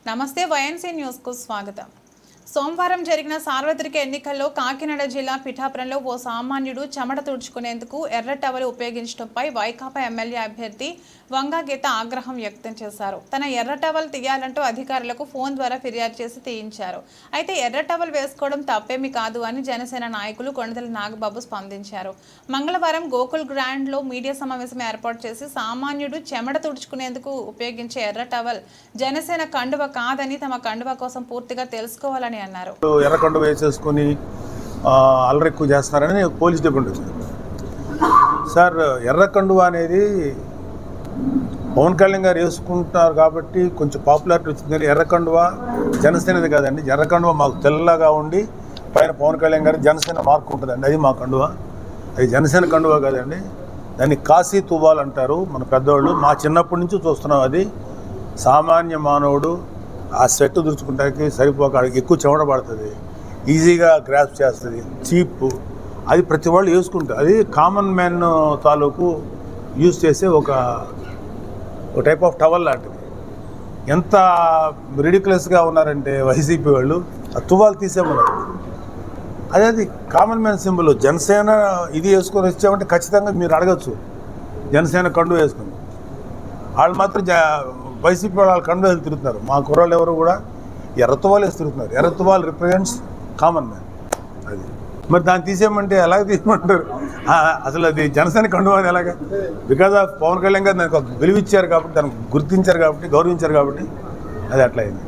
నమస్తే YNC news కు స్వాగతం. సోమవారం జరిగిన సార్వత్రిక ఎన్నికల్లో కాకినాడ జిల్లా పిఠాపురంలో ఓ సామాన్యుడు చెమట తుడుచుకునేందుకు ఎర్ర టవల్ ఉపయోగించడంపై వైకాపా ఎమ్మెల్యే అభ్యర్థి వంగా గీత ఆగ్రహం వ్యక్తం చేశారు. తన ఎర్ర టవల్ తీయాలంటూ అధికారులకు ఫోన్ ద్వారా ఫిర్యాదు చేసి తీయించారు. అయితే ఎర్ర టవల్ వేసుకోవడం తప్పేమీ కాదు అని జనసేన నాయకులు కొణిదెల నాగబాబు స్పందించారు. మంగళవారం గోకుల్ గ్రాండ్ లో మీడియా సమావేశం ఏర్పాటు చేసి సామాన్యుడు చెమట తుడుచుకునేందుకు ఉపయోగించే ఎర్ర టవల్ జనసేన కండువ కాదని, తమ కండువ కోసం పూర్తిగా తెలుసుకోవాలని అన్నారు. ఎర్రకండు వేసేసుకొని అల్లరి ఎక్కువ చేస్తున్నారని పోలీస్ డిపార్ట్మెంట్ వచ్చింది. సార్, ఎర్రకండువ అనేది పవన్ కళ్యాణ్ గారు వేసుకుంటారు కాబట్టి కొంచెం పాపులారిటీ వచ్చింది. కానీ ఎర్రకండువ జనసేనది కాదండి. ఎర్రకండువ మాకు తెల్లగా ఉండి పైన పవన్ కళ్యాణ్ గారు జనసేన మార్క్ ఉంటుందండి. అది మా కండువ. అది జనసేన కండువ కాదండి. దాన్ని కాశీ తువ్వాలు అంటారు మన పెద్దవాళ్ళు. మా చిన్నప్పటి నుంచి చూస్తున్నాం. అది సామాన్య మానవుడు ఆ సెట్ దురుచుకుంటానికి సరిపోక ఎక్కువ చెమట పడుతుంది, ఈజీగా గ్రాప్ చేస్తుంది, చీప్. అది ప్రతి వాళ్ళు వేసుకుంటారు. అది కామన్ మ్యాన్ తాలూకు యూజ్ చేసే ఒక టైప్ ఆఫ్ టవల్ లాంటిది. ఎంత రిడిక్యులస్గా ఉన్నారంటే వైసీపీ వాళ్ళు ఆ తువ్వాలు తీసేమన్నారు. అది కామన్ మ్యాన్ సింబల్. జనసేన ఇది వేసుకొని వచ్చామంటే ఖచ్చితంగా మీరు అడగచ్చు, జనసేన కండు వేసుకుని. వాళ్ళు మాత్రం వైసీపీ వాళ్ళు కండు వేసి తిరుగుతున్నారు. మా కుర్రాళ్ళు ఎవరు కూడా ఎర్రతువాలు వేసి తిరుగుతున్నారు. ఎర్రతువాలు రిప్రజెంట్స్ కామన్ మ్యాన్. అది మరి దాన్ని తీసేయమంటే ఎలాగ తీయమంటారు? అసలు అది జనసేన కండు అని ఎలాగ? బికాజ్ ఆఫ్ పవన్ కళ్యాణ్ గారు దానికి ఒక విలువ ఇచ్చారు కాబట్టి, దానికి గుర్తించారు కాబట్టి, గౌరవించారు కాబట్టి అది అట్లా అయింది.